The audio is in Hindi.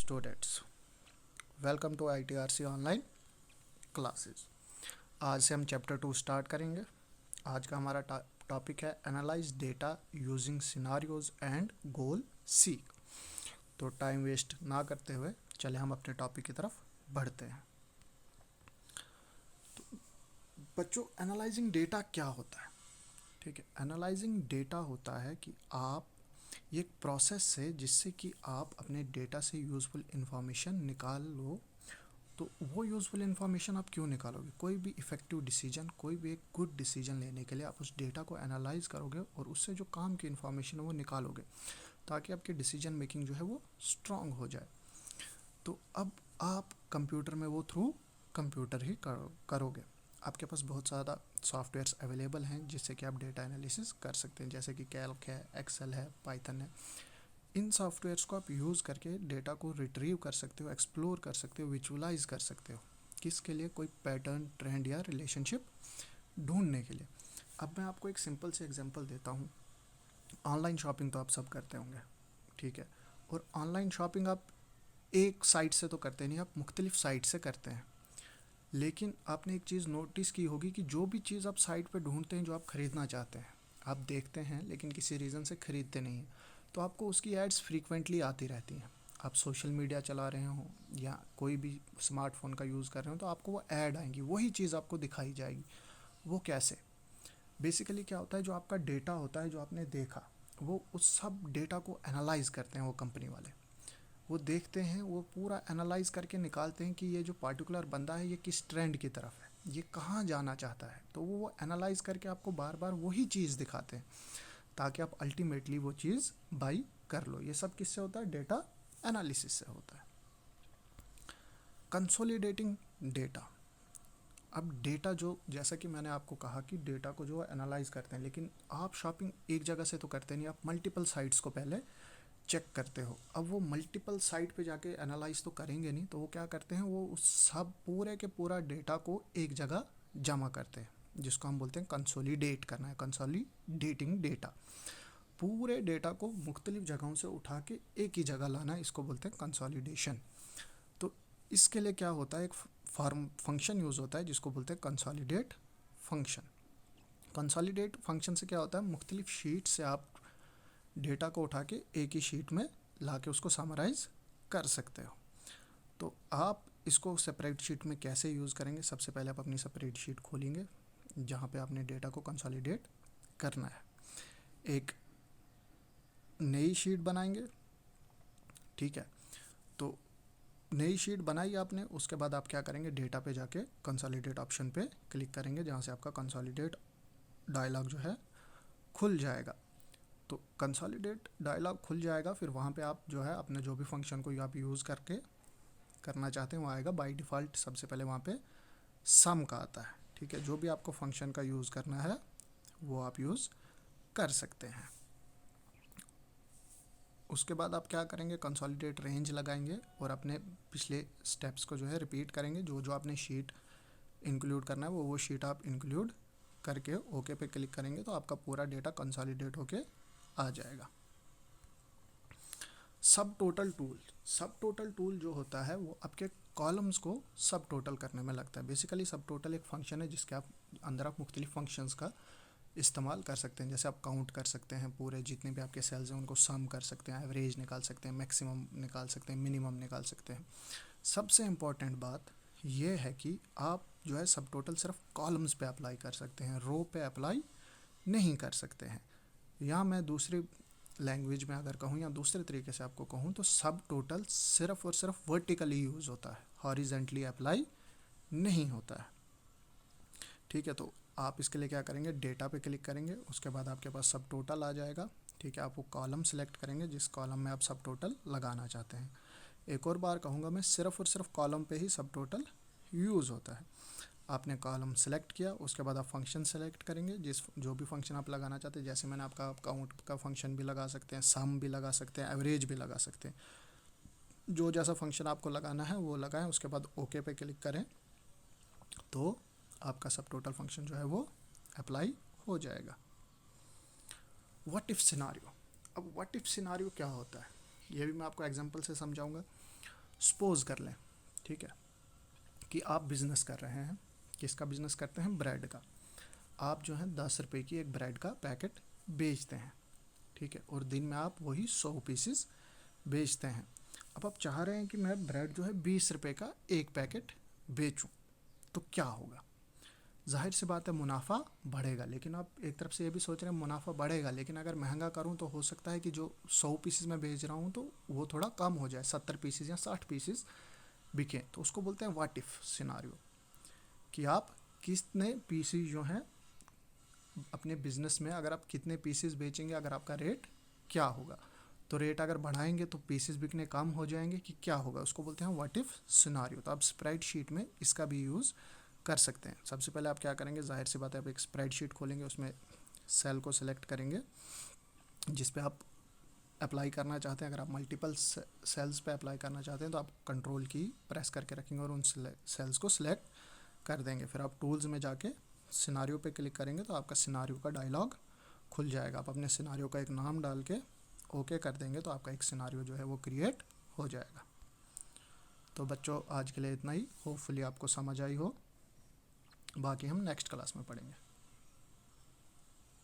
Students, welcome to ITRC online classes. आज से हम चैप्टर 2 स्टार्ट करेंगे। आज का हमारा टॉपिक है analyse data using scenarios and goal seek. तो टाइम वेस्ट ना करते हुए चले हम अपने टॉपिक की तरफ बढ़ते हैं। तो बच्चों, एनालाइजिंग डेटा क्या होता है? ठीक है, एनालाइजिंग डेटा होता है कि आप ये एक प्रोसेस है जिससे कि आप अपने डेटा से यूज़फुल इंफॉर्मेशन निकाल लो। तो वो यूज़फुल इंफॉर्मेशन आप क्यों निकालोगे? कोई भी इफ़ेक्टिव डिसीजन, कोई भी एक गुड डिसीजन लेने के लिए आप उस डेटा को एनालाइज करोगे और उससे जो काम की इंफॉर्मेशन है वो निकालोगे, ताकि आपकी डिसीजन मेकिंग जो है वो स्ट्रांग हो जाए। तो अब आप कंप्यूटर में वो थ्रू कंप्यूटर ही करोगे। आपके पास बहुत ज़्यादा सॉफ्टवेयर्स अवेलेबल हैं जिससे कि आप डेटा एनालिसिस कर सकते हैं, जैसे कि कैल्क है, एक्सेल है, पाइथन है। इन सॉफ्टवेयर्स को आप यूज़ करके डेटा को रिट्रीव कर सकते हो, एक्सप्लोर कर सकते हो, विजुअलाइज कर सकते हो। किसके लिए? कोई पैटर्न, ट्रेंड या रिलेशनशिप ढूंढने के लिए। अब मैं आपको एक सिंपल से एग्जांपल देता हूँ। ऑनलाइन शॉपिंग तो आप सब करते होंगे, ठीक है। और ऑनलाइन शॉपिंग आप एक साइट से तो करते नहीं, आप मुख्तलिफ साइट से करते हैं। लेकिन आपने एक चीज़ नोटिस की होगी कि जो भी चीज़ आप साइट पे ढूंढते हैं, जो आप ख़रीदना चाहते हैं, आप देखते हैं लेकिन किसी रीज़न से ख़रीदते नहीं हैं, तो आपको उसकी एड्स फ्रीक्वेंटली आती रहती हैं। आप सोशल मीडिया चला रहे हो या कोई भी स्मार्टफोन का यूज़ कर रहे हो तो आपको वो ऐड आएंगी, वही चीज़ आपको दिखाई जाएगी। वो कैसे? बेसिकली क्या होता है, जो आपका डेटा होता है, जो आपने देखा, वो उस सब डेटा को एनालाइज करते हैं वो कंपनी वाले। वो देखते हैं, वो पूरा एनालाइज करके निकालते हैं कि ये जो पार्टिकुलर बंदा है ये किस ट्रेंड की तरफ है, ये कहाँ जाना चाहता है। तो वो एनालाइज करके आपको बार बार वही चीज़ दिखाते हैं, ताकि आप अल्टीमेटली वो चीज़ बाई कर लो। ये सब किससे होता है? डेटा एनालिसिस से होता है। Consolidating data. अब डेटा जो, जैसा कि मैंने आपको कहा कि डेटा को जो एनालाइज करते हैं, लेकिन आप शॉपिंग एक जगह से तो करते नहीं, आप मल्टीपल साइट्स को पहले चेक करते हो। अब वो मल्टीपल साइट पे जाके एनालाइज तो करेंगे नहीं, तो वो क्या करते हैं, वो उस सब पूरे के पूरा डेटा को एक जगह जमा करते हैं, जिसको हम बोलते हैं कंसोलिडेट करना है, कंसोलिडेटिंग डेटा। पूरे डेटा को मुख्तलिफ जगहों से उठा के एक ही जगह लाना है, इसको बोलते हैं कंसोलिडेशन। तो इसके लिए क्या होता है, एक फॉर्म फंक्शन यूज़ होता है जिसको बोलते हैं कंसोलिडेट फंक्शन। कंसोलिडेट फंक्शन से क्या होता है, मुख्तलिफ शीट से आप डेटा को उठा के एक ही शीट में ला के उसको समराइज़ कर सकते हो। तो आप इसको सेपरेट शीट में कैसे यूज़ करेंगे? सबसे पहले आप अपनी सेपरेट शीट खोलेंगे जहाँ पे आपने डेटा को कंसोलिडेट करना है। एक नई शीट बनाएंगे, ठीक है। तो नई शीट बनाई आपने, उसके बाद आप क्या करेंगे, डेटा पे जाके कंसोलिडेट ऑप्शन पे क्लिक करेंगे, जहाँ से आपका कंसोलिडेट डायलॉग जो है खुल जाएगा। तो कंसोलिडेट डायलॉग खुल जाएगा, फिर वहाँ पे आप जो है अपने जो भी फंक्शन को आप यूज़ करके करना चाहते हैं वो आएगा। बाय डिफ़ॉल्ट सबसे पहले वहाँ पे सम का आता है, ठीक है। जो भी आपको फंक्शन का यूज़ करना है वो आप यूज़ कर सकते हैं। उसके बाद आप क्या करेंगे, कंसोलिडेट रेंज लगाएंगे और अपने पिछले स्टेप्स को जो है रिपीट करेंगे। जो जो आपने शीट इंक्लूड करना है वो शीट आप इंक्लूड करके ओके पे क्लिक करेंगे, तो आपका पूरा डेटा कंसोलिडेट होके आ जाएगा। सब टोटल टूल जो होता है वो आपके कॉलम्स को सब टोटल करने में लगता है। बेसिकली सब टोटल एक फंक्शन है जिसके आप अंदर आप मुख्तलिफ फंक्शंस का इस्तेमाल कर सकते हैं। जैसे आप काउंट कर सकते हैं, पूरे जितने भी आपके सेल्स हैं उनको सम कर सकते हैं, एवरेज निकाल सकते हैं, मैक्सिमम निकाल सकते हैं, मिनिमम निकाल सकते हैं। सबसे इम्पॉर्टेंट बात ये है कि आप जो है सब टोटल सिर्फ कॉलम्स पे अप्लाई कर सकते हैं, रो पे अप्लाई नहीं कर सकते हैं। या मैं दूसरी लैंग्वेज में अगर कहूँ या दूसरे तरीके से आपको कहूँ, तो सब टोटल सिर्फ और सिर्फ वर्टिकली यूज़ होता है, हॉरिजेंटली अप्लाई नहीं होता है, ठीक है। तो आप इसके लिए क्या करेंगे, डेटा पे क्लिक करेंगे, उसके बाद आपके पास सब टोटल आ जाएगा, ठीक है। आप वो कॉलम सेलेक्ट करेंगे जिस कॉलम में आप सब टोटल लगाना चाहते हैं। एक और बार कहूँगा मैं, सिर्फ और सिर्फ कॉलम पे ही सब टोटल यूज़ होता है। आपने कॉलम सेलेक्ट किया, उसके बाद आप फंक्शन सेलेक्ट करेंगे, जो भी फंक्शन आप लगाना चाहते हैं। जैसे मैंने आपका काउंट का फंक्शन भी लगा सकते हैं, सम भी लगा सकते हैं, एवरेज भी लगा सकते हैं। जो जैसा फंक्शन आपको लगाना है वो लगाएं, उसके बाद ओके पे क्लिक करें, तो आपका सब टोटल फंक्शन जो है वो अप्लाई हो जाएगा। What if scenario. अब व्हाट इफ़ सिनारियो क्या होता है ये भी मैं आपको एग्जांपल से समझाऊंगा। सपोज कर लें, ठीक है, कि आप बिज़नेस कर रहे हैं। किसका बिज़नेस करते हैं? ब्रेड का। आप जो है 10 रुपये की एक ब्रेड का पैकेट बेचते हैं, ठीक है, और दिन में आप वही 100 पीसेस बेचते हैं। अब आप चाह रहे हैं कि मैं ब्रेड जो है 20 रुपये का एक पैकेट बेचूं, तो क्या होगा? जाहिर सी बात है मुनाफा बढ़ेगा, लेकिन आप एक तरफ से ये भी सोच रहे हैं मुनाफा बढ़ेगा, लेकिन अगर महंगा करूं तो हो सकता है कि जो 100 पीसेस मैं बेच रहा हूं तो वो थोड़ा कम हो जाए, 70 पीसेस या 60 पीसेस बिके। तो उसको बोलते हैं व्हाट इफ सिनारियो, कि आप कितने पीसेस जो हैं अपने बिजनेस में, अगर आप कितने पीसेस बेचेंगे, अगर आपका रेट क्या होगा। तो रेट अगर बढ़ाएंगे तो पीसेस बिकने कम हो जाएंगे, कि क्या होगा, उसको बोलते हैं व्हाट इफ सिनारियो। तो आप स्प्रेडशीट में इसका भी यूज़ कर सकते हैं। सबसे पहले आप क्या करेंगे, जाहिर सी बात है आप एक स्प्रेडशीट खोलेंगे, उसमें सेल को सिलेक्ट करेंगे जिस पे आप अप्लाई करना चाहते हैं। अगर आप मल्टीपल सेल्स पे अप्लाई करना चाहते हैं तो आप कंट्रोल की प्रेस करके रखेंगे और उन सेल्स को सिलेक्ट कर देंगे। फिर आप टूल्स में जाके सिनारियो पे क्लिक करेंगे तो आपका सिनारियो का डायलॉग खुल जाएगा। आप अपने सिनारियो का एक नाम डाल के ओके कर देंगे तो आपका एक सिनारियो जो है वो क्रिएट हो जाएगा। तो बच्चों आज के लिए इतना ही, होपफुली आपको समझ आई हो, बाकी हम नेक्स्ट क्लास में पढ़ेंगे।